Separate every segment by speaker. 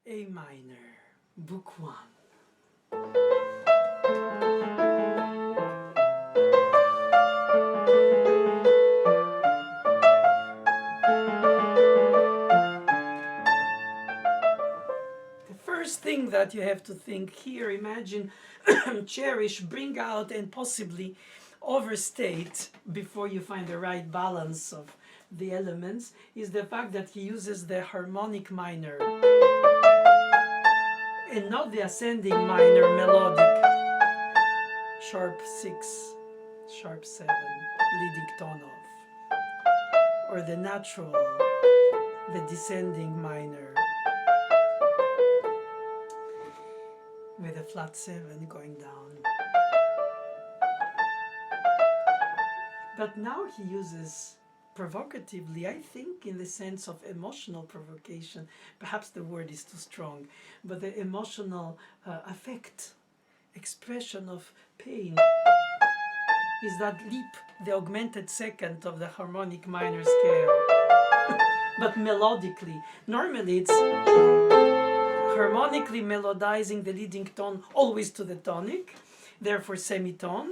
Speaker 1: A minor, book 1. The first thing that you have to think here, imagine, cherish, bring out, and possibly overstate before you find the right balance of the elements, is the fact that he uses the harmonic minor and not the ascending minor melodic. Sharp 6, sharp 7, leading tone off. Or the natural, the descending minor with a flat 7 going down. But now he uses provocatively, I think, in the sense of emotional provocation. Perhaps the word is too strong, but the emotional affect, expression of pain, is that leap, the augmented second of the harmonic minor scale. But melodically. Normally it's harmonically melodizing the leading tone always to the tonic, therefore semitone,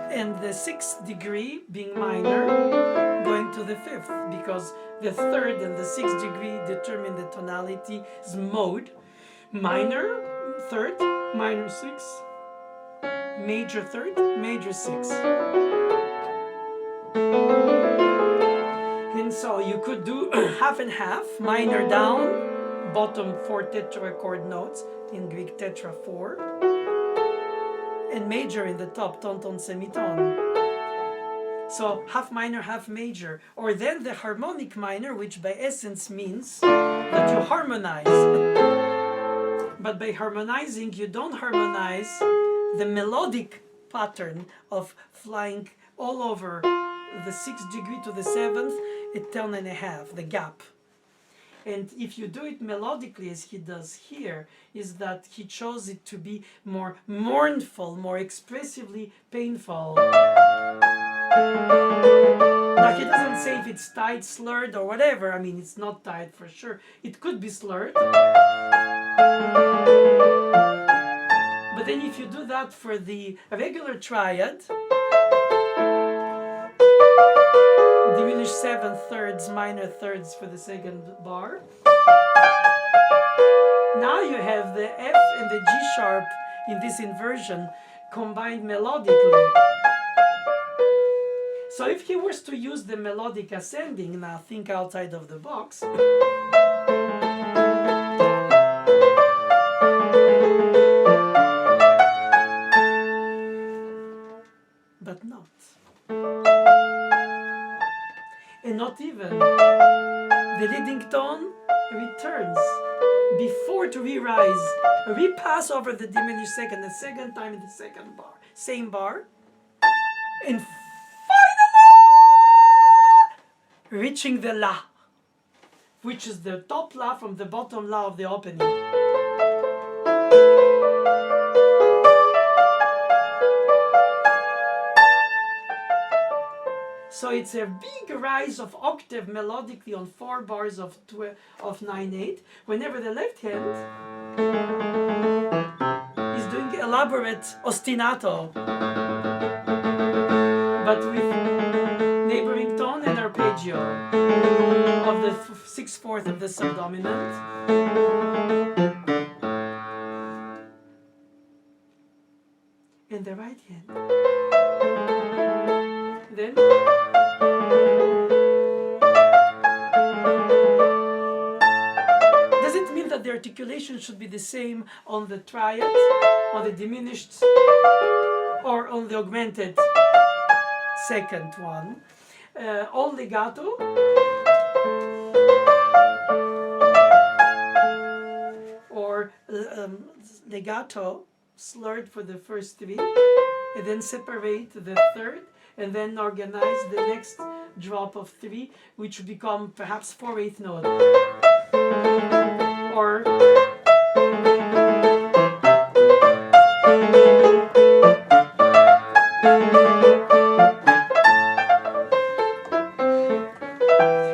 Speaker 1: and the 6th degree being minor going to the 5th, because the 3rd and the 6th degree determine the tonality's mode. Minor 3rd, minor 6, major 3rd, major 6. And so you could do half and half, minor down, bottom 4 tetrachord notes, in Greek tetra 4, and major in the top, ton ton semitone. So half minor, half major, or then the harmonic minor, which by essence means that you harmonize. But by harmonizing, you don't harmonize the melodic pattern of flying all over the 6th degree to the 7th at 10 and a half, the gap. And if you do it melodically, as he does here, is that he chose it to be more mournful, more expressively painful. Now he doesn't say if it's tight, slurred, or whatever. I mean, it's not tight for sure. It could be slurred. But then if you do that for the regular triad, diminished 7/3, minor thirds for the second bar. Now you have the F and the G sharp in this inversion combined melodically. So if he was to use the melodic ascending, now think outside of the box. But not. And not even. The leading tone returns before to re-rise, repass over the diminished second, the second time in the second bar, same bar, and finally reaching the La, which is the top La from the bottom La of the opening. So it's a big rise of octave melodically on 4 bars of 9/8. Whenever the left hand is doing elaborate ostinato, but with neighboring tone and arpeggio of the 6/4 of the subdominant. And the right hand. Then does it mean that the articulation should be the same on the triad, on the diminished, or on the augmented second one? All legato, or legato slurred for the first 3, and then separate the 3rd, and then organize the next drop of 3, which would become perhaps 4/8 note. Or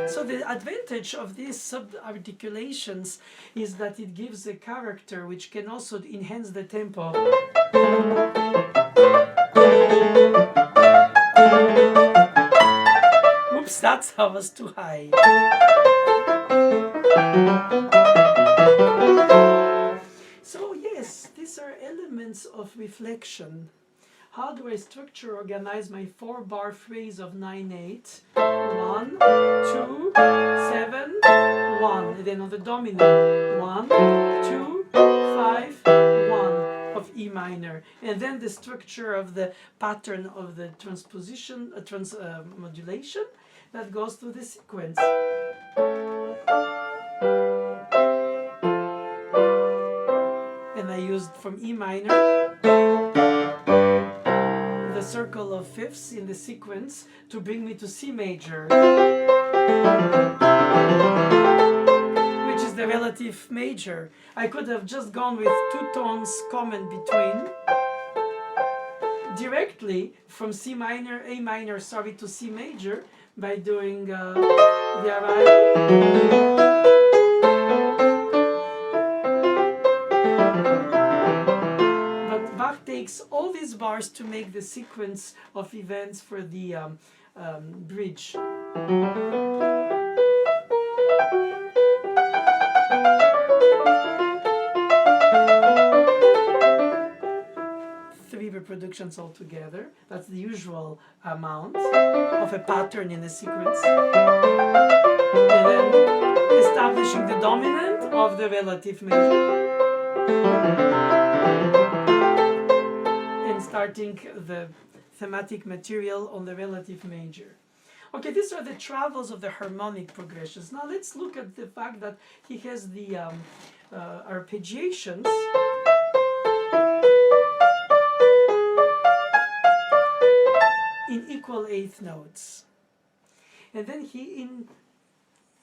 Speaker 1: so the advantage of this sub-articulations is that it gives a character which can also enhance the tempo. Oops, that was too high. So yes, these are elements of reflection. How do I structure, organize my 4-bar phrase of 9/8? 1, 2, 7, 1. And then on the dominant, 1, 2, 5, 1 of E minor. And then the structure of the pattern of the transposition, modulation that goes through the sequence. And I used from E minor the circle of fifths in the sequence to bring me to C major, which is the relative major. I could have just gone with 2 tones common between, directly from A minor, to C major by doing the arrival. Takes all these bars to make the sequence of events for the bridge. Three reproductions altogether. That's the usual amount of a pattern in a sequence. And then establishing the dominant of the relative major. Starting the thematic material on the relative major. Okay, these are the travels of the harmonic progressions. Now let's look at the fact that he has the arpeggiations in equal eighth notes. And then he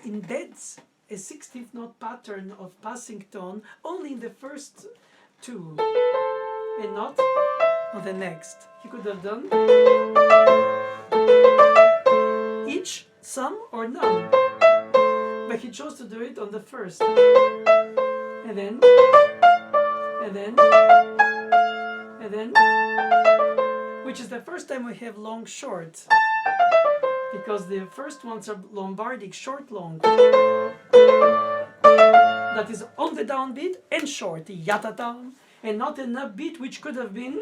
Speaker 1: embeds a 16th note pattern of passing tone only in the first two and not on the next. He could have done each, some, or none, but he chose to do it on the first, and then, which is the first time we have long short, because the first ones are Lombardic short long. That is on the downbeat and short, yatata, and not an upbeat, which could have been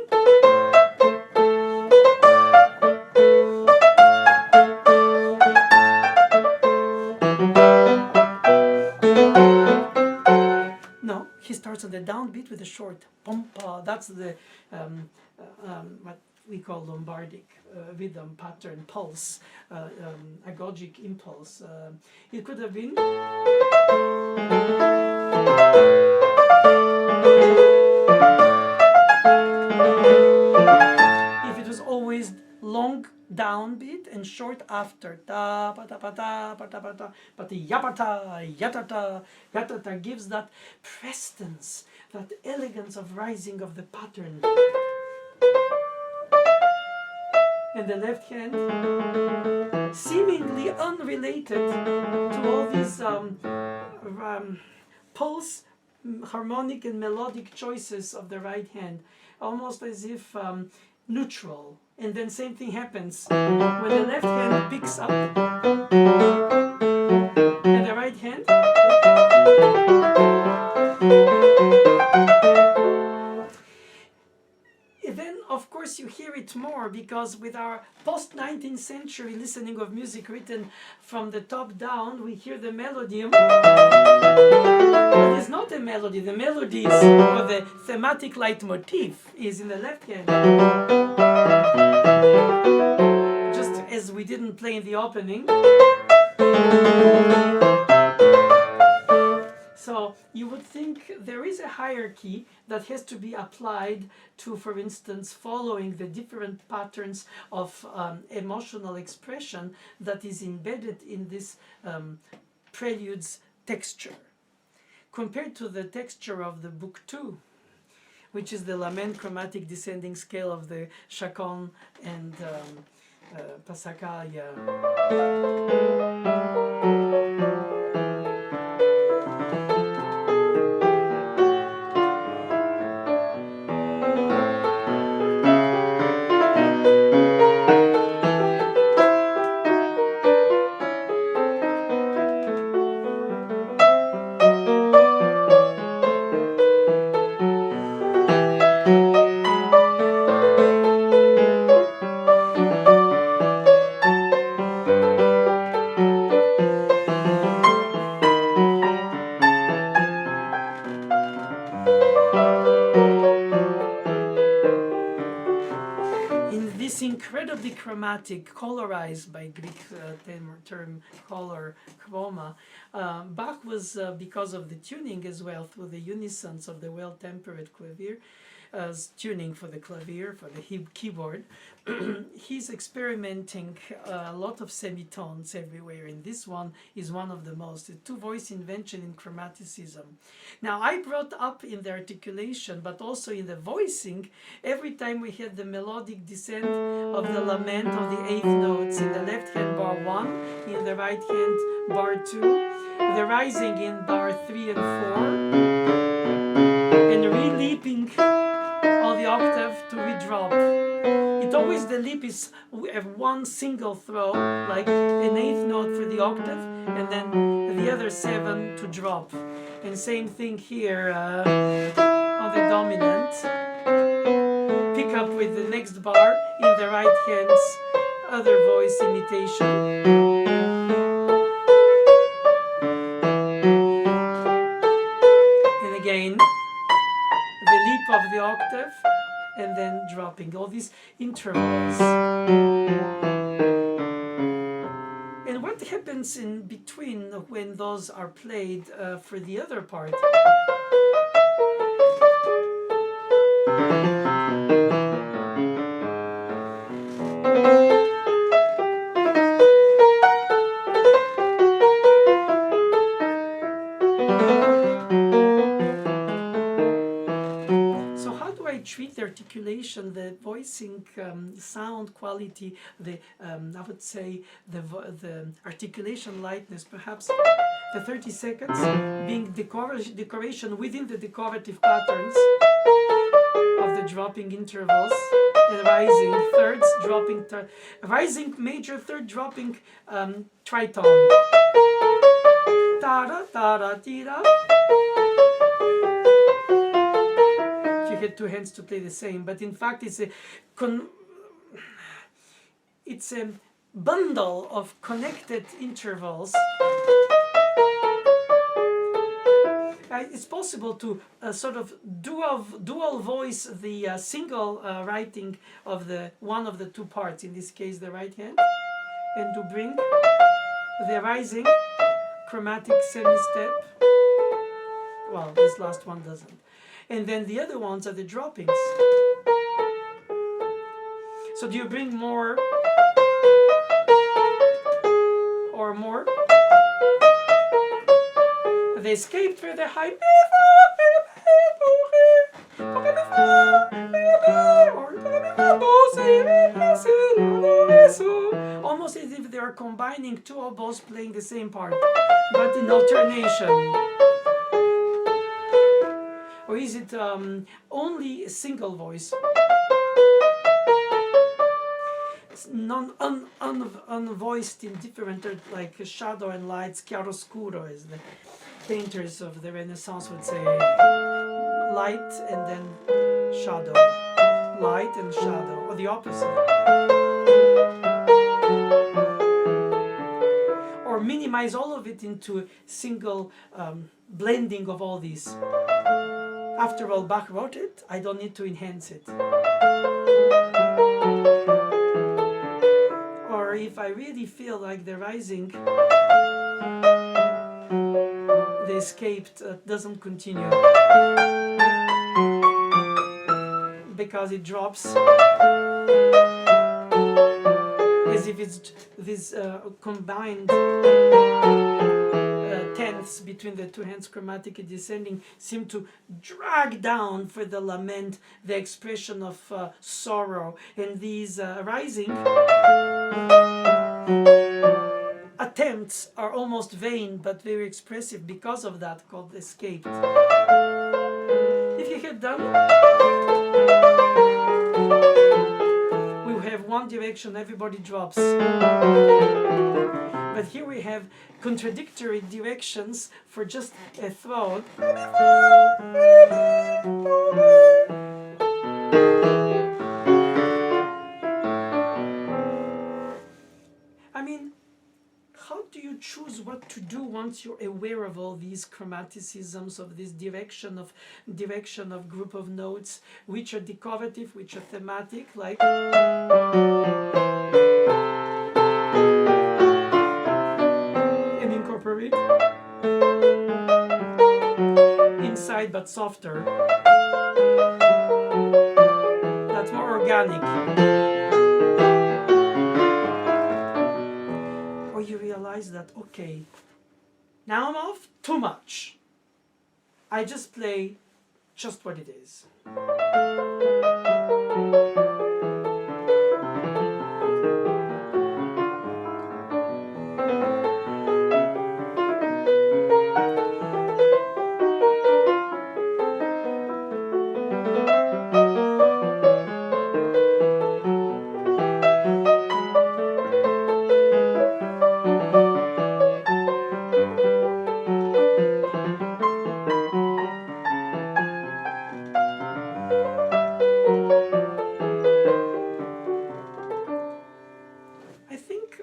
Speaker 1: no, he starts on the downbeat with a short pompa. That's the what we call Lombardic rhythm pattern pulse, agogic impulse. It could have been if it was always long downbeat and short after ta pa ta pa ta pa ta pa ta, but the yapata yatata yatata gives that prestance, that elegance of rising of the pattern. And the left hand, seemingly unrelated to all these pulse, harmonic and melodic choices of the right hand, almost as if neutral. And then same thing happens when the left hand picks up and the right hand then of course you hear it more, because with our post-19th century listening of music written from the top down, we hear the melody. But it's not a melody. The melodies or the thematic leitmotif is in the left hand. Just as we didn't play in the opening. So you would think there is a hierarchy that has to be applied to, for instance, following the different patterns of emotional expression that is embedded in this prelude's texture, compared to the texture of the book 2, which is the lament chromatic descending scale of the Chacon and Passacaglia. incredibly chromatic, colorized by Greek term color, chroma. Bach was, because of the tuning as well, through the unisons of the well-tempered clavier, tuning for the clavier, for the keyboard, he's experimenting a lot of semitones everywhere, and this one is one of the most, a two-voice invention in chromaticism. Now, I brought up in the articulation, but also in the voicing, every time we had the melodic descent of the lament of the eighth notes in the left hand bar 1, in the right hand bar 2, the rising in bar 3 and 4, and re-leaping of the octave to redrop. It always, the leap is one single throw, like an eighth note for the octave, and then the other 7 to drop. And same thing here on the dominant. Pick up with the next bar in the right hand's other voice imitation. And again, the leap of the octave, and then dropping all these intervals. And what happens in between when those are played for the other part? Treat the articulation, the voicing, sound quality, the I would say the articulation lightness, perhaps the 30 seconds being decoration within the decorative patterns of the dropping intervals and rising thirds, dropping rising major third, dropping tritone. Ta-da, ta-da, ti-da. Had two hands to play the same, but in fact it's a bundle of connected intervals. It's possible to sort of dual voice the single writing of the one of the two parts, in this case the right hand, and to bring the rising chromatic semi-step. Well, this last one doesn't. And then the other ones are the droppings. So do you bring more or more? They escape through the high, almost as if they are combining two oboes playing the same part, but in alternation. Or is it only a single voice? Unvoiced in different, like shadow and lights, chiaroscuro, as the painters of the Renaissance would say. Light and then shadow. Light and shadow, or the opposite. Or minimize all of it into a single blending of all these. After all, Bach wrote it, I don't need to enhance it. Or if I really feel like the rising, the escaped doesn't continue, because it drops as if it's this combined tenths between the two hands, chromatic and descending, seem to drag down for the lament the expression of sorrow. And these rising attempts are almost vain but very expressive because of that, called escaped. If you had done, we have one direction, everybody drops. But here we have contradictory directions for just a throw. I mean, how do you choose choose what to do once you're aware of all these chromaticisms, of this direction of group of notes, which are decorative, which are thematic, like and incorporate inside but softer. That's more organic. Or you realize that, okay, Naoumoff, too much. I just play just what it is.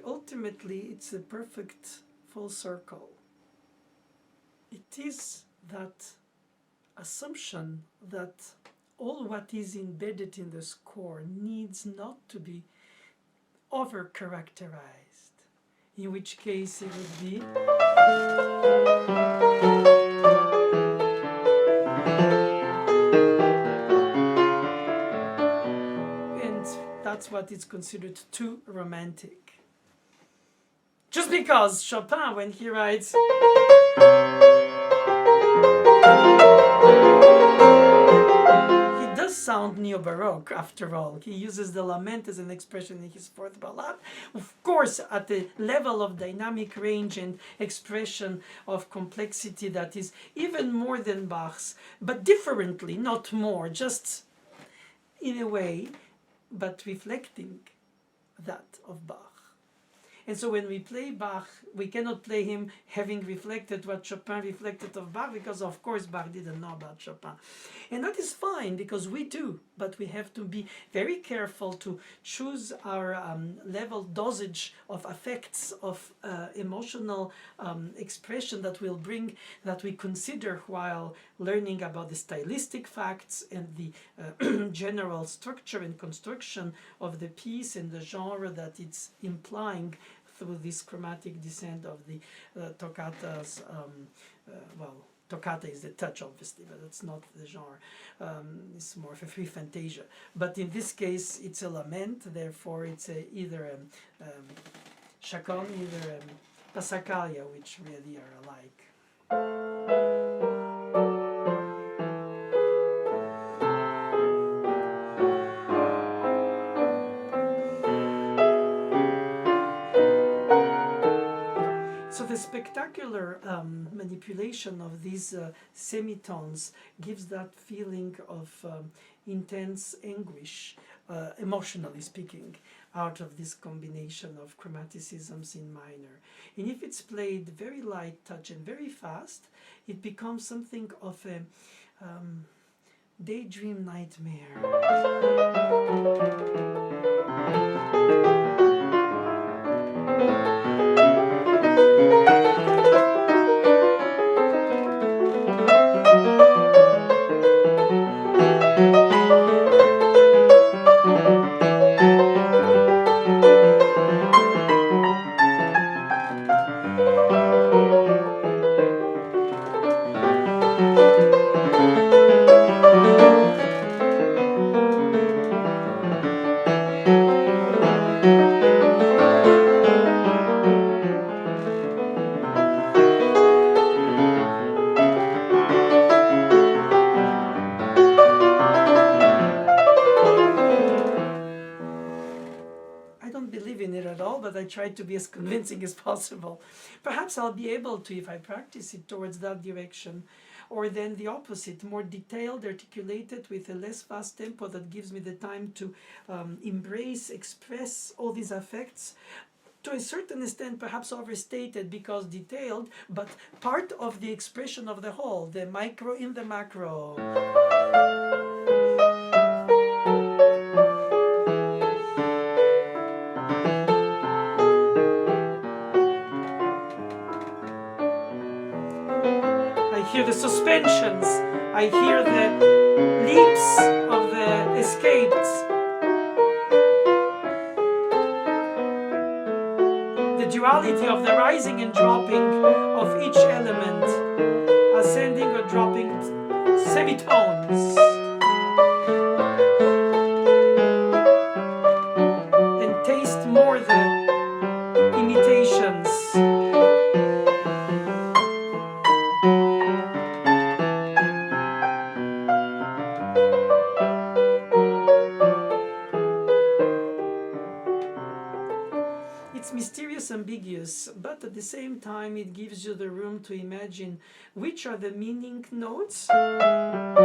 Speaker 1: Ultimately, it's a perfect full circle. It is that assumption that all what is embedded in the score needs not to be over-characterized, in which case it would be and that's what is considered too romantic. Just because Chopin, when he writes, he does sound neo-Baroque after all. He uses the lament as an expression in his fourth ballade. Of course, at the level of dynamic range and expression of complexity that is even more than Bach's, but differently, not more, just in a way, but reflecting that of Bach. And so when we play Bach, we cannot play him having reflected what Chopin reflected of Bach, because of course Bach didn't know about Chopin. And that is fine, because we do, but we have to be very careful to choose our level dosage of affects, of emotional expression that will bring, that we consider while learning about the stylistic facts and the general structure and construction of the piece and the genre that it's implying through this chromatic descent of the toccatas. Well, toccata is the touch, obviously, but it's not the genre. It's more of a free fantasia. But in this case, it's a lament, therefore it's either a chaconne, either a passacaglia, which really are alike. So the spectacular manipulation of these semitones gives that feeling of intense anguish, emotionally speaking, out of this combination of chromaticisms in minor. And if it's played very light touch and very fast, it becomes something of a daydream nightmare. I try to be as convincing as possible. Perhaps I'll be able to, if I practice it, towards that direction, or then the opposite, more detailed, articulated, with a less fast tempo that gives me the time to embrace, express all these affects, to a certain extent perhaps overstated because detailed, but part of the expression of the whole, the micro in the macro. hear the suspensions. I hear the leaps of the escapes. The duality of the rising and dropping of each element, ascending or dropping semitones. And taste more the imitations. It's mysterious, ambiguous, but at the same time it gives you the room to imagine which are the meaning notes. And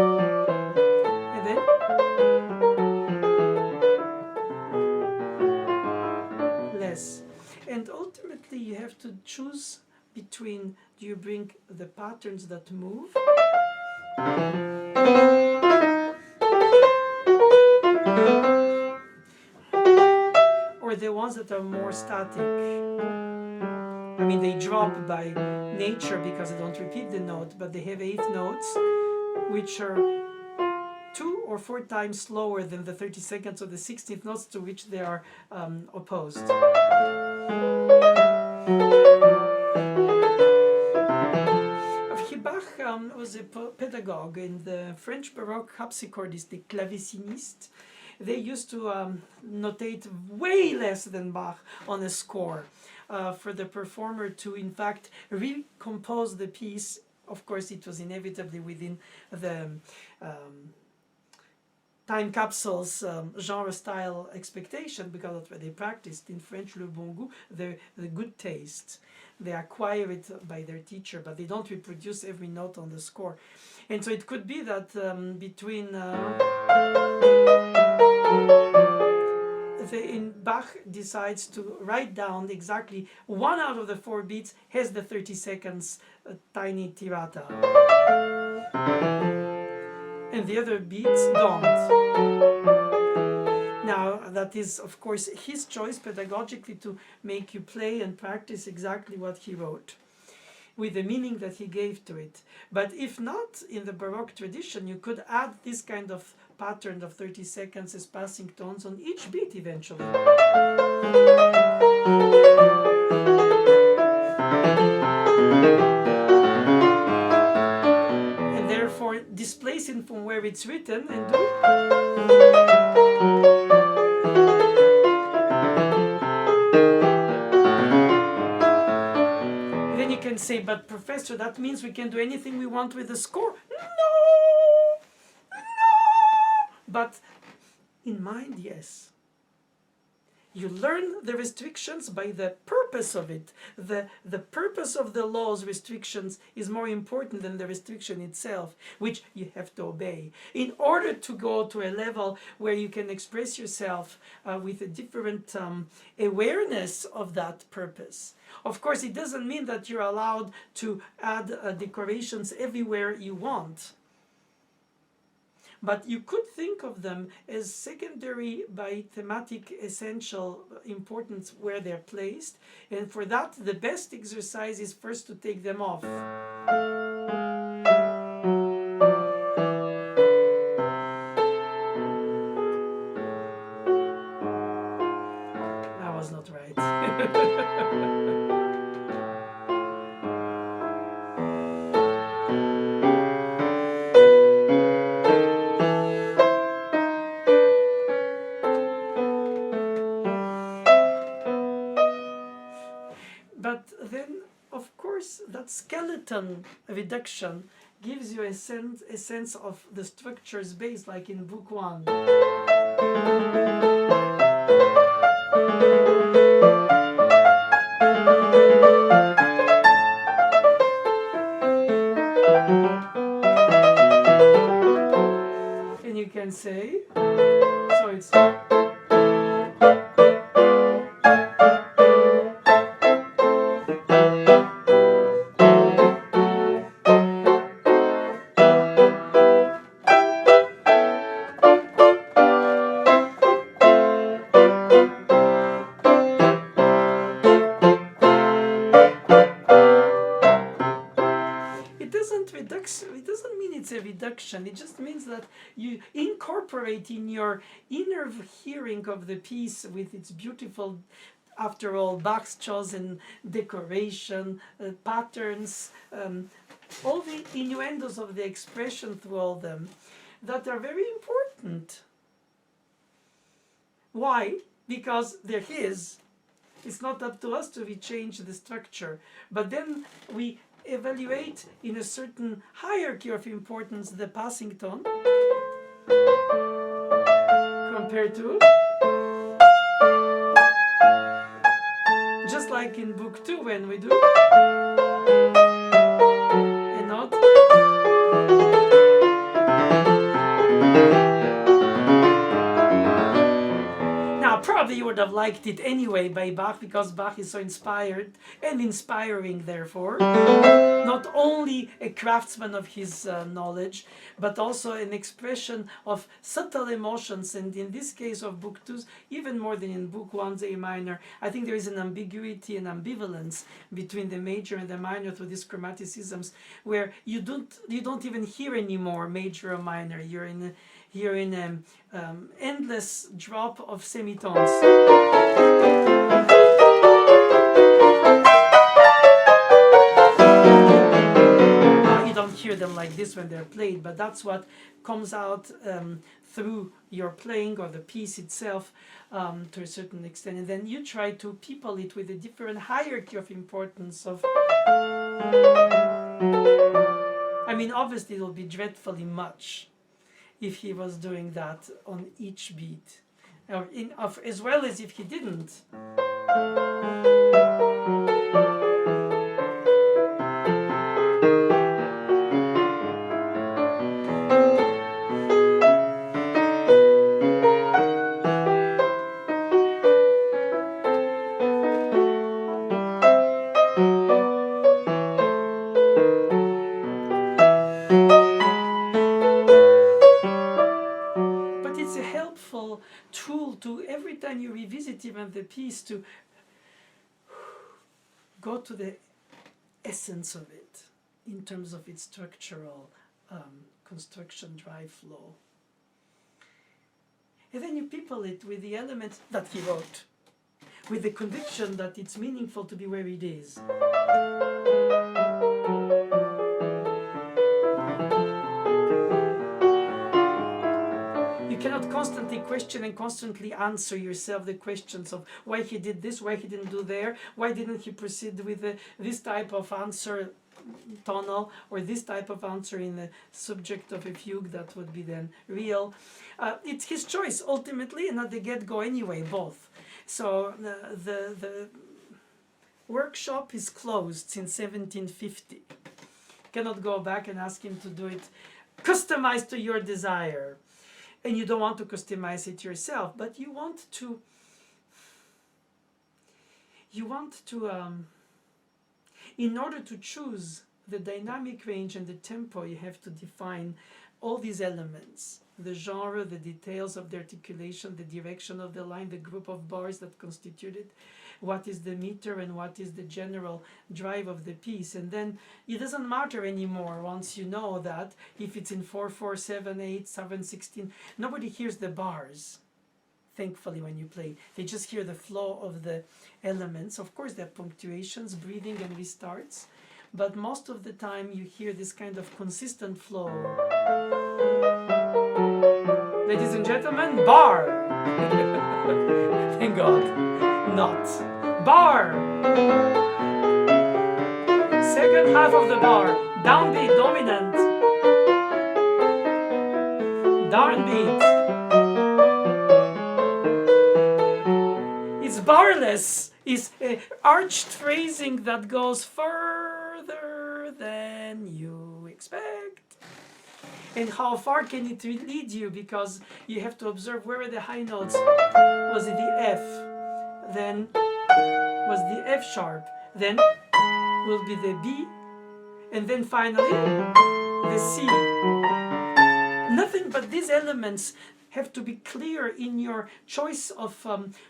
Speaker 1: then less. And ultimately you have to choose between, do you bring the patterns that move, or the ones that are more static. I mean, they drop by nature because they don't repeat the note, but they have 8 notes, which are 2 or 4 times slower than the 32nds or the 16th notes to which they are opposed. Bach was a pedagogue in the French Baroque harpsichordist, the clavecinist. They used to notate way less than Bach on a score for the performer to, in fact, recompose the piece. Of course, it was inevitably within the time capsules genre style expectation, because that's what they practiced. In French, le bon goût, the good taste. They acquire it by their teacher, but they don't reproduce every note on the score. And so it could be that between Bach decides to write down exactly 1 out of the 4 beats has the 30 seconds tiny tirata, and the other beats don't. Now, that is, of course, his choice pedagogically to make you play and practice exactly what he wrote, with the meaning that he gave to it. But if not, in the Baroque tradition, you could add this kind of pattern of 30 seconds as passing tones on each beat eventually. And therefore displace it from where it's written and do. Then you can say, but professor, that means we can do anything we want with the score. No! But in mind, yes. You learn the restrictions by the purpose of it. The purpose of the law's restrictions is more important than the restriction itself, which you have to obey, in order to go to a level where you can express yourself with a different awareness of that purpose. Of course, it doesn't mean that you're allowed to add decorations everywhere you want. But you could think of them as secondary by thematic essential importance where they're placed. And for that, the best exercise is first to take them off. That was not right. But then, of course, that skeleton reduction gives you a sense of the structure's base, like in Book 1. And you can say, so it's... doesn't mean it's a reduction. It just means that you incorporate in your inner hearing of the piece with its beautiful, after all, Bach's chosen decoration, patterns, all the innuendos of the expression through all them that are very important. Why? Because they're his. It's not up to us to rechange the structure. But then we evaluate in a certain hierarchy of importance the passing tone compared to, just like in book 2 when we do a note. Probably you would have liked it anyway by Bach, because Bach is so inspired and inspiring, therefore. Not only a craftsman of his knowledge, but also an expression of subtle emotions, and in this case of Book 2, even more than in Book 1's A minor. I think there is an ambiguity and ambivalence between the major and the minor through these chromaticisms, where you don't even hear anymore major or minor. You're in an endless drop of semitones. You don't hear them like this when they're played, but that's what comes out through your playing or the piece itself to a certain extent. And then you try to people it with a different hierarchy of importance of... I mean, obviously it will be dreadfully much if he was doing that on each beat, or as well as if he didn't. Tool to, every time you revisit even the piece, to go to the essence of it in terms of its structural construction, drive, flow. And then you people it with the elements that he wrote, with the conviction that it's meaningful to be where it is. Cannot constantly question and constantly answer yourself the questions of why he did this, why he didn't do there, why didn't he proceed with this type of answer tonal, or this type of answer in the subject of a fugue that would be then real. It's his choice ultimately, and at the get-go anyway, both. So the workshop is closed since 1750. Cannot go back and ask him to do it customized to your desire. And you don't want to customize it yourself, but you want to in order to choose the dynamic range and the tempo, you have to define all these elements: the genre, the details of the articulation, the direction of the line, the group of bars that constitute it, what is the meter and what is the general drive of the piece. And then it doesn't matter anymore once you know that if it's in 4/4, 7/8, 7/16, nobody hears the bars, thankfully, when you play. They just hear the flow of the elements. Of course, there are punctuations, breathing and restarts, but most of the time you hear this kind of consistent flow. Ladies and gentlemen, bar! Thank God. Not. Bar! Second half of the bar. Downbeat, dominant. Downbeat. It's barless. It's arched phrasing that goes further than you expect. And how far can it lead you? Because you have to observe where are the high notes. Was it the F? Then was the F sharp. Then will be the B. And then finally the C. Nothing but these elements have to be clear in your choice of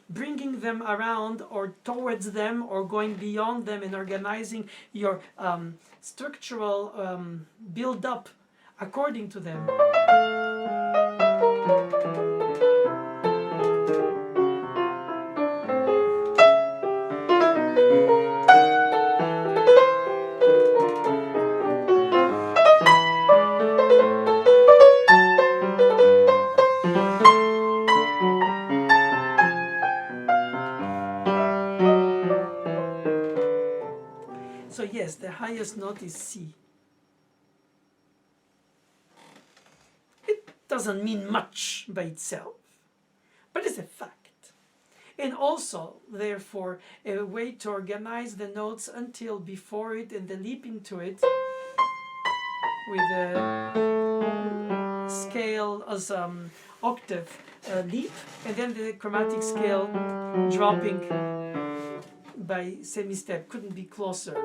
Speaker 1: bringing them around or towards them or going beyond them and organizing your structural build-up according to them. So yes, the highest note is C. It doesn't mean much by itself, but it's a fact. And also, therefore, a way to organize the notes until before it and the leap into it with a scale as octave leap, and then the chromatic scale dropping by semi-step couldn't be closer.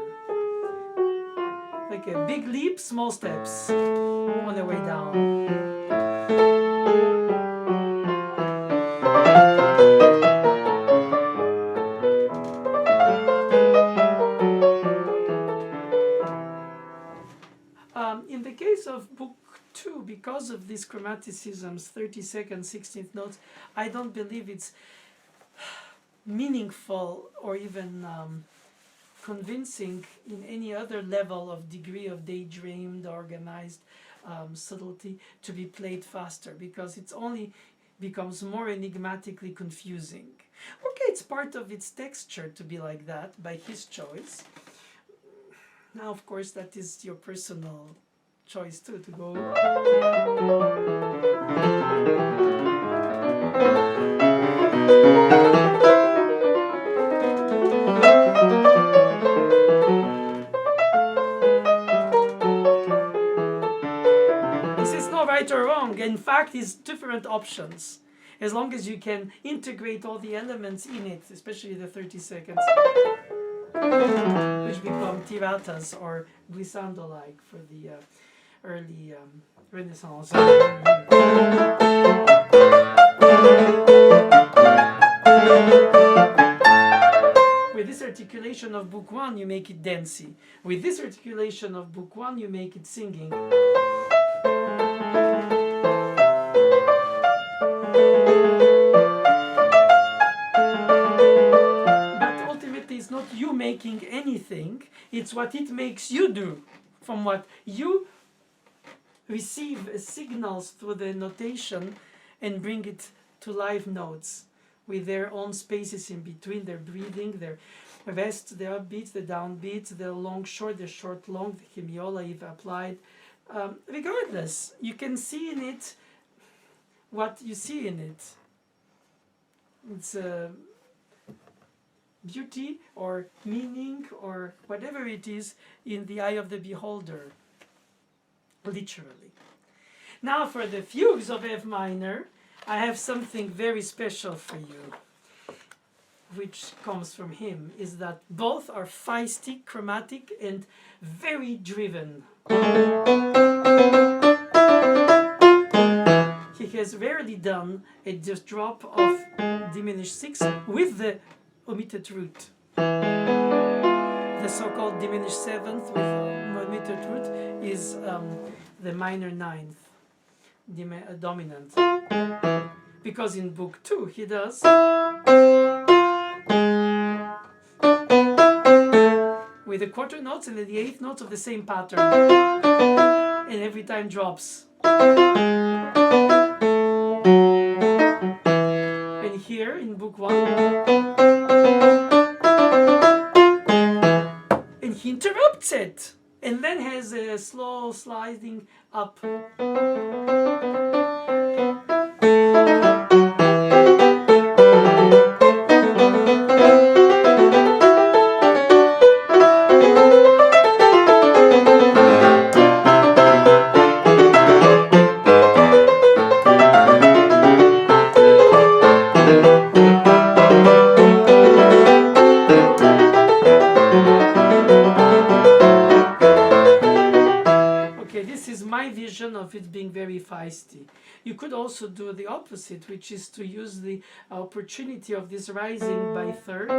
Speaker 1: Like a big leap, small steps on the way down. In the case of book 2, because of these chromaticisms, 32nd, 16th notes, I don't believe it's meaningful or even convincing in any other level of degree of daydreamed, organized subtlety to be played faster, because it's only becomes more enigmatically confusing. Okay, it's part of its texture to be like that by his choice. Now, of course, that is your personal choice too, to go. This is not right or wrong. In fact, it's different options. As long as you can integrate all the elements in it, especially the 30 seconds, which become tiratas or glissando-like for the early Renaissance. With this articulation of book 1, you make it dancey. With this articulation of book 1, you make it singing. It's not you making anything, it's what it makes you do, from what you receive as signals through the notation and bring it to live notes with their own spaces in between, their breathing, their rest, their upbeats, the downbeats, the long short, the short long, the hemiola if applied. Regardless, you can see in it what you see in it. It's beauty or meaning or whatever it is in the eye of the beholder, literally. Now for the fugues of F minor, I have something very special for you, which comes from him, is that both are feisty, chromatic, and very driven. He has rarely done a just drop of diminished 6 with the omitted root. The so-called diminished 7th with omitted root is the minor 9th dominant. Because in book 2 he does with the quarter notes and the 8th notes of the same pattern, and every time drops. And here in book 1, and he interrupts it and then has a slow sliding up. Okay, this is my vision of it being very feisty. You could also do the opposite, which is to use the opportunity of this rising by thirds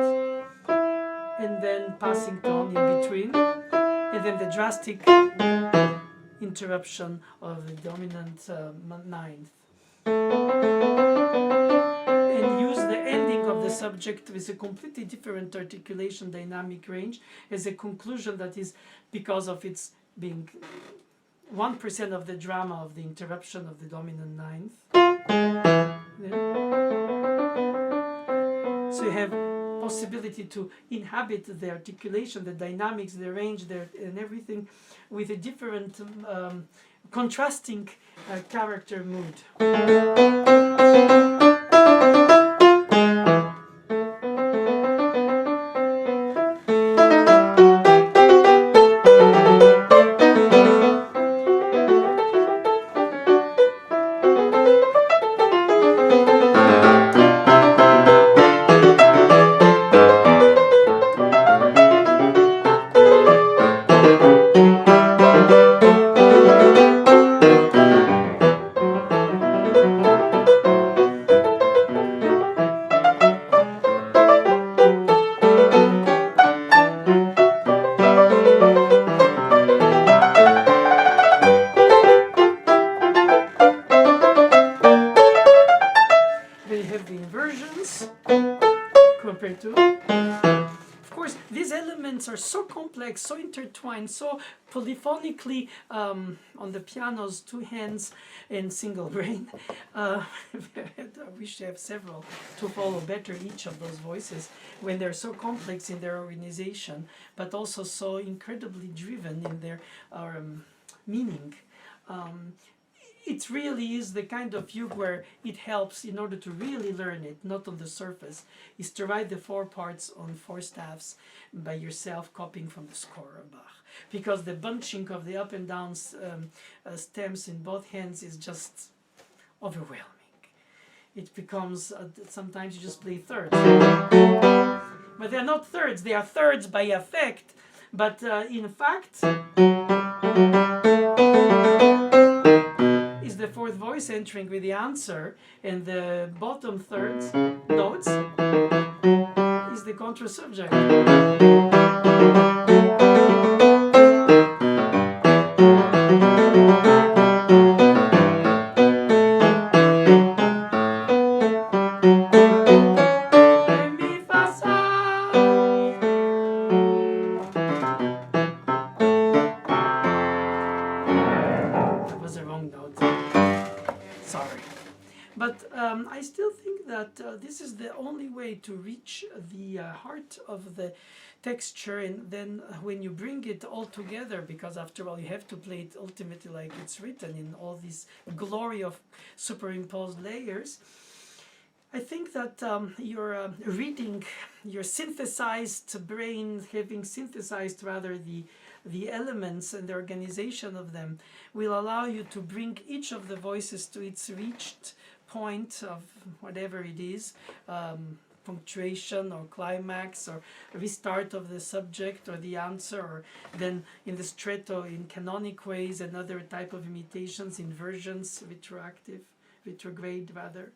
Speaker 1: and then passing tone in between, and then the drastic interruption of the dominant ninth. And use the ending of the subject with a completely different articulation dynamic range as a conclusion that is because of its being 1% of the drama of the interruption of the dominant ninth. So you have possibility to inhabit the articulation, the dynamics, the range, and everything with a different contrasting character mood. Compared to, of course, these elements are so complex, so intertwined, so polyphonically on the pianos, two hands and single brain. I wish I have several to follow better each of those voices when they're so complex in their organization, but also so incredibly driven in their meaning. It really is the kind of fugue where it helps, in order to really learn it, not on the surface, is to write the 4 parts on 4 staffs by yourself, copying from the score of Bach. Because the bunching of the up and down stems in both hands is just overwhelming. It becomes, sometimes you just play thirds. But they're not thirds, they are thirds by effect. But in fact, is the 4th voice entering with the answer, and the bottom thirds notes is the contra subject. That was a wrong note. Sorry. But I still think that this is the only way to reach the heart of the texture, and then when you bring it all together, because after all you have to play it ultimately like it's written in all this glory of superimposed layers. I think that your reading, your synthesized brain, having synthesized rather the elements and the organization of them, will allow you to bring each of the voices to its reached point of whatever it is, punctuation or climax or restart of the subject or the answer, or then in the stretto in canonic ways, another type of imitations, inversions, retrograde rather,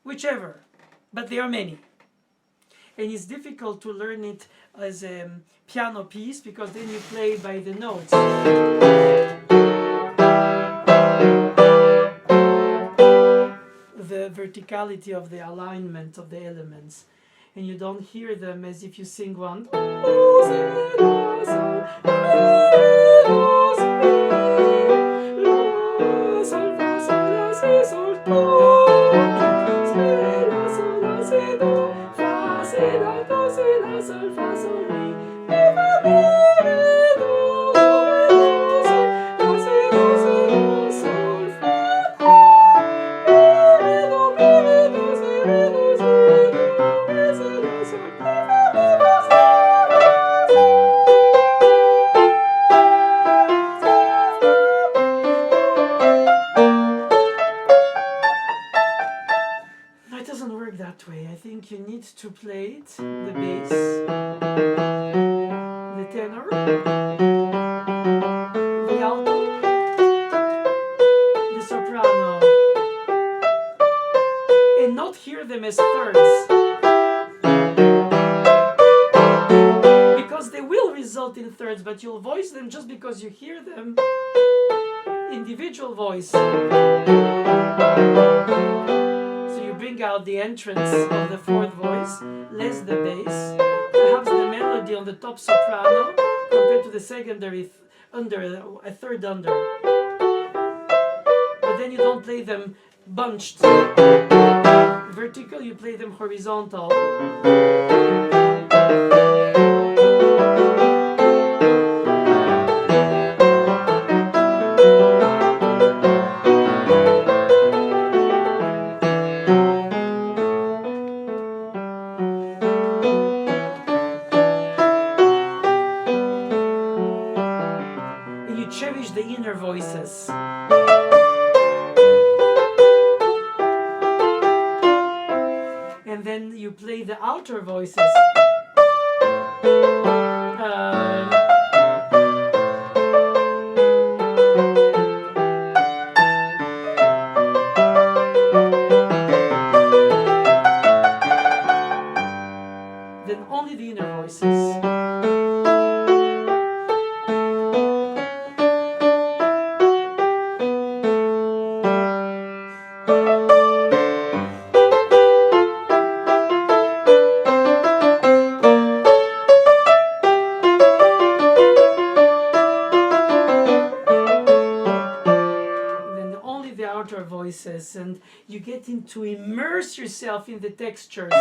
Speaker 1: whichever, but there are many. And it's difficult to learn it as a piano piece, because then you play by the notes. The verticality of the alignment of the elements, and you don't hear them as if you sing one. It doesn't work that way. I think you need to play it, the bass, the tenor, the alto, them as thirds. Because they will result in thirds, but you'll voice them just because you hear them. Individual voice. So you bring out the entrance of the fourth voice, less the bass, perhaps the melody on the top soprano compared to the secondary under, a third under. But then you don't play them bunched. Vertical, you play them horizontal. Cherish the inner voices. And then you play the outer voices. Then only the inner voices. Voices, and you get to immerse yourself in the textures.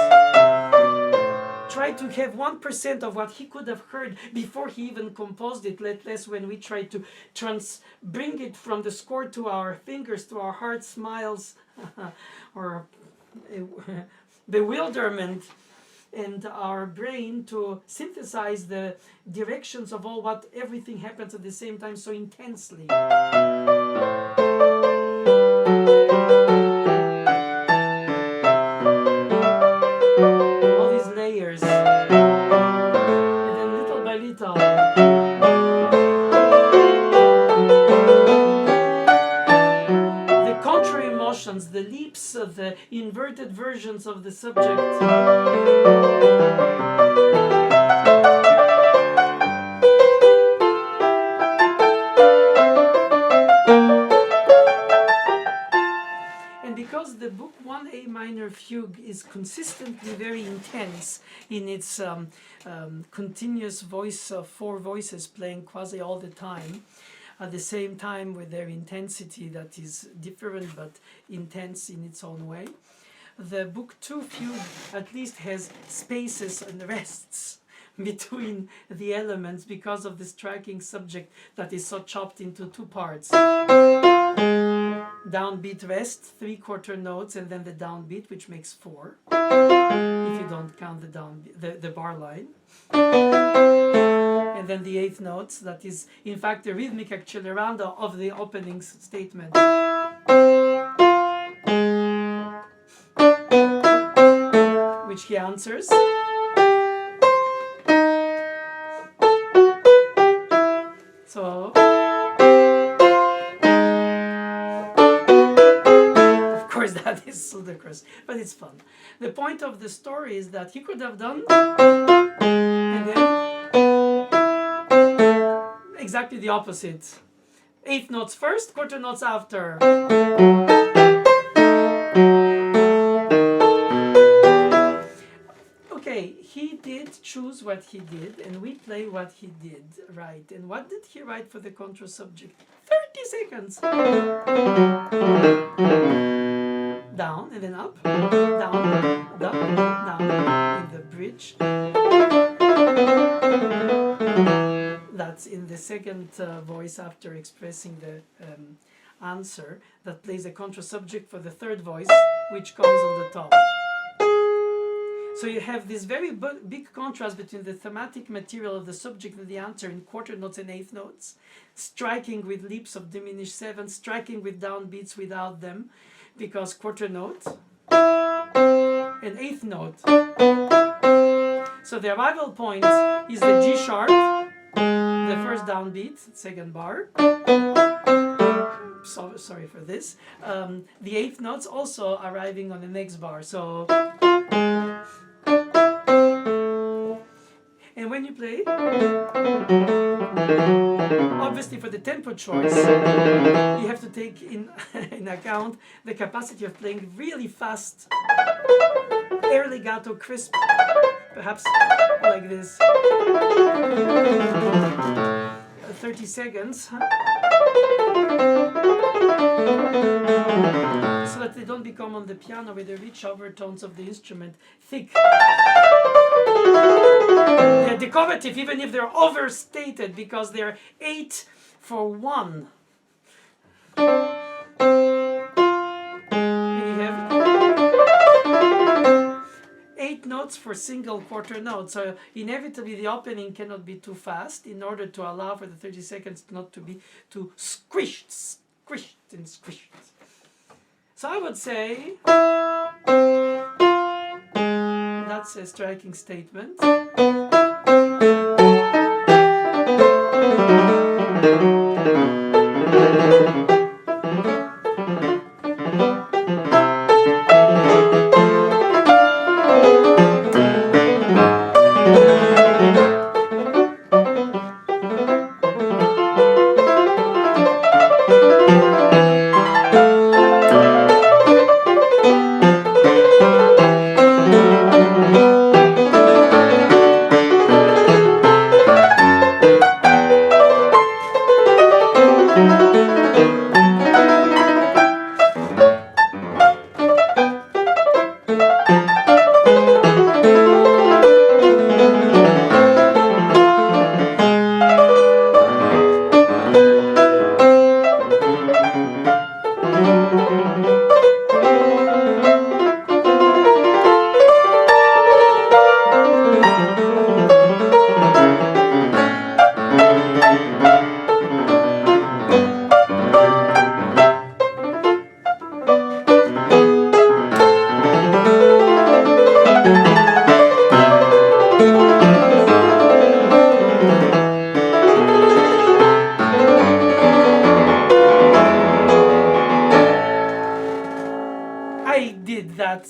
Speaker 1: Try to have 1% of what he could have heard before he even composed it, let less when we try to bring it from the score to our fingers, to our hearts, smiles, or bewilderment, and our brain to synthesize the directions of everything happens at the same time so intensely. All these layers, and then little by little, the contrary motions, the leaps of the inverted versions of the subject. The book 1A minor fugue is consistently very intense in its continuous voice of four voices playing quasi all the time, at the same time with their intensity that is different but intense in its own way. The book 2 fugue at least has spaces and rests between the elements because of the striking subject that is so chopped into two parts. Downbeat rest, 3/4 notes, and then the downbeat, which makes 4, if you don't count the downbeat, the bar line. And then the 8th notes, that is in fact the rhythmic accelerando of the opening statement. Which he answers. So that is ludicrous, but it's fun. The point of the story is that he could have done and then exactly the opposite. 8th notes first, 1/4 notes after. Okay, he did choose what he did, and we play what he did right. And what did he write for the contra subject? 30 seconds. Down and then up, down, up, down in the bridge. That's in the second voice after expressing the answer, that plays a contra subject for the third voice, which comes on the top. So you have this very big contrast between the thematic material of the subject and the answer in 1/4 notes and 8th notes, striking with leaps of diminished sevenths, striking with downbeats without them, because 1/4 note and 8th note. So the arrival point is the G sharp, the first downbeat, second bar, so sorry for this, the eighth notes also arriving on the next bar. So, and when you play, obviously for the tempo choice, you have to take in account the capacity of playing really fast, air legato, crisp, perhaps like this, 30 seconds, so that they don't become on the piano with the rich overtones of the instrument thick. They're decorative even if they're overstated because they're 8 for 1. And you have 8 notes for single quarter note, so inevitably the opening cannot be too fast in order to allow for the 30 seconds not to be too squished. So I would say that's a striking statement.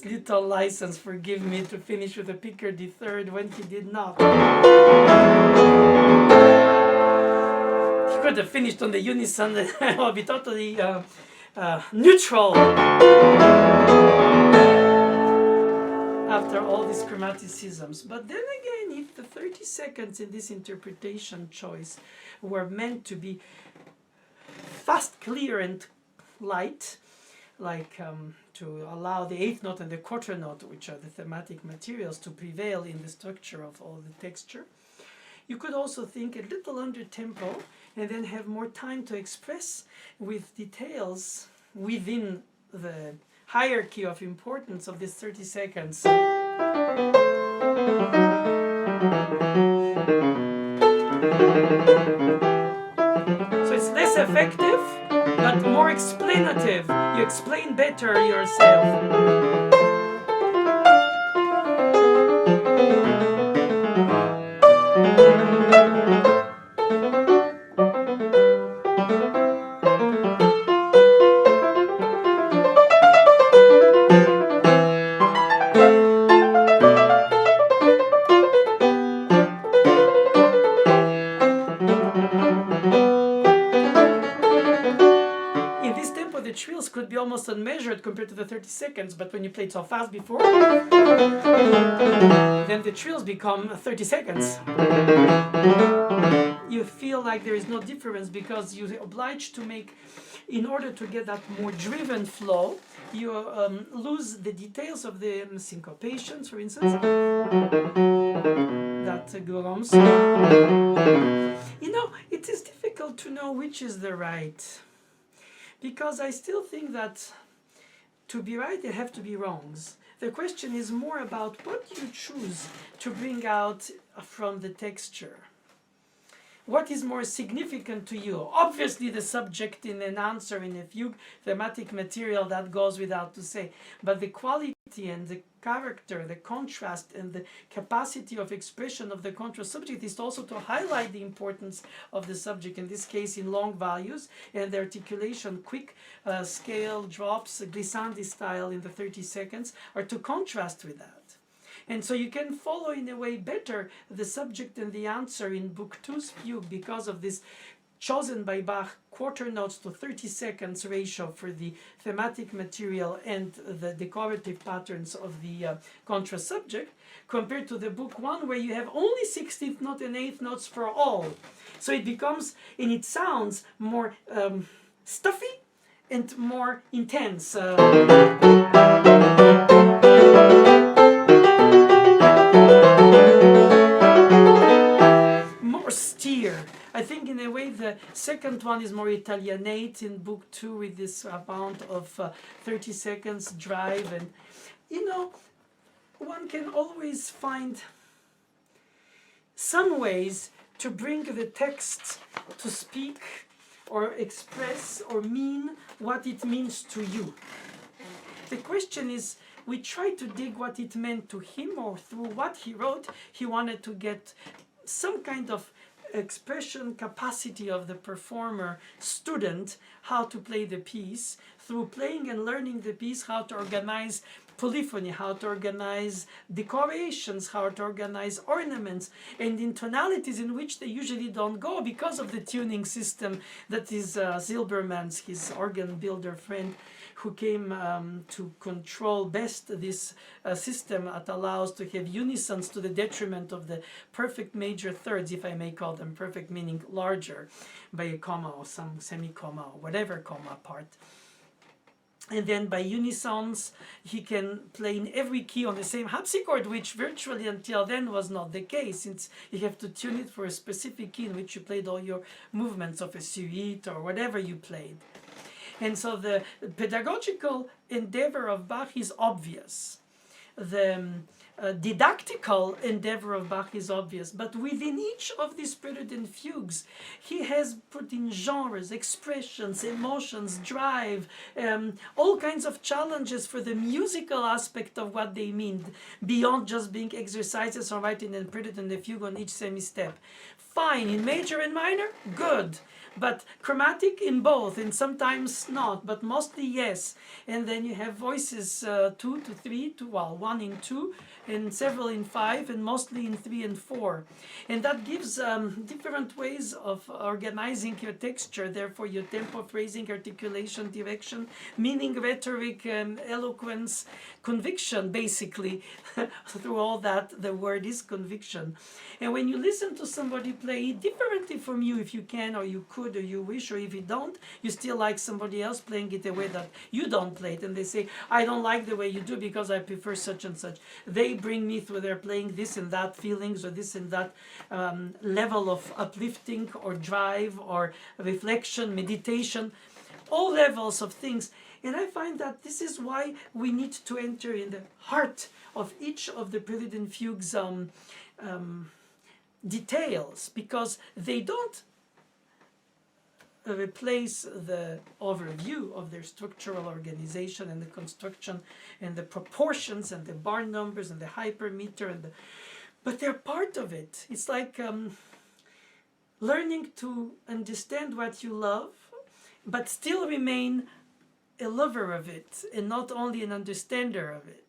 Speaker 1: Little license, forgive me, to finish with a Picardy third when he did not. He could have finished on the unison and I'll be totally neutral after all these chromaticisms. But then again, if the 30 seconds in this interpretation choice were meant to be fast, clear and light, like to allow the eighth note and the quarter note, which are the thematic materials, to prevail in the structure of all the texture. You could also think a little under tempo and then have more time to express with details within the hierarchy of importance of this 30 seconds. So it's less effective, but more explanative. You explain better yourself. Could be almost unmeasured compared to the 30 seconds, but when you played so fast before, then the trills become 30 seconds. You feel like there is no difference because you're obliged to make, in order to get that more driven flow, you lose the details of the syncopations, for instance, that glums. You know, it is difficult to know which is the right. Because I still think that to be right, there have to be wrongs. The question is more about what you choose to bring out from the texture. what is more significant to you? Obviously the subject in an answer in a fugue, thematic material, that goes without to say. But the quality and the character, the contrast and the capacity of expression of the contrast subject is also to highlight the importance of the subject, in this case in long values, and the articulation, quick scale drops, glissandi style in the 30 seconds, are to contrast with that. And so you can follow in a way better the subject and the answer in Book 2's fugue because of this chosen by Bach quarter notes to 30 seconds ratio for the thematic material and the decorative patterns of the contrast subject, compared to the Book 1 where you have only 16th note and 8th notes for all. So it becomes, and it sounds more stuffy and more intense. More steer. I think in a way the second one is more Italianate in Book 2 with this amount of 30 seconds drive. And you know, one can always find some ways to bring the text to speak or express or mean what it means to you. The question is, we try to dig what it meant to him, or through what he wrote, he wanted to get some kind of expression capacity of the performer, student, how to play the piece, through playing and learning the piece, how to organize polyphony, how to organize decorations, how to organize ornaments, and in tonalities in which they usually don't go because of the tuning system that is Zilberman's, his organ builder friend, who came to control best this system that allows to have unisons to the detriment of the perfect major thirds, if I may call them perfect, meaning larger by a comma or some semi-comma or whatever comma part. And then by unisons, he can play in every key on the same harpsichord, which virtually until then was not the case, since you have to tune it for a specific key in which you played all your movements of a suite or whatever you played. And so the pedagogical endeavor of Bach is obvious. The didactical endeavor of Bach is obvious, but within each of these prelude and fugues, he has put in genres, expressions, emotions, drive, all kinds of challenges for the musical aspect of what they mean, beyond just being exercises or writing a prelude and a fugue on each semi-step. Fine, in major and minor, good. But chromatic in both, and sometimes not, but mostly yes. And then you have voices 2 to 3, well, 1 in 2, and several in 5, and mostly in 3 and 4. And that gives different ways of organizing your texture, therefore your tempo, phrasing, articulation, direction, meaning, rhetoric, eloquence, conviction, basically. Through all that, the word is conviction. And when you listen to somebody play differently from you, if you can or you could or you wish, or if you don't, you still like somebody else playing it the way that you don't play it, and they say, I don't like the way you do because I prefer such and such. They bring me through their playing this and that feelings, or this and that level of uplifting or drive or reflection, meditation, all levels of things. And I find that this is why we need to enter in the heart of each of the prelude and fugues details, because they don't replace the overview of their structural organization and the construction and the proportions and the bar numbers and the hypermeter and but they're part of it. It's like learning to understand what you love, but still remain a lover of it and not only an understander of it.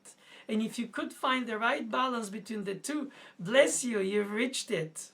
Speaker 1: And if you could find the right balance between the two, bless you, you've reached it.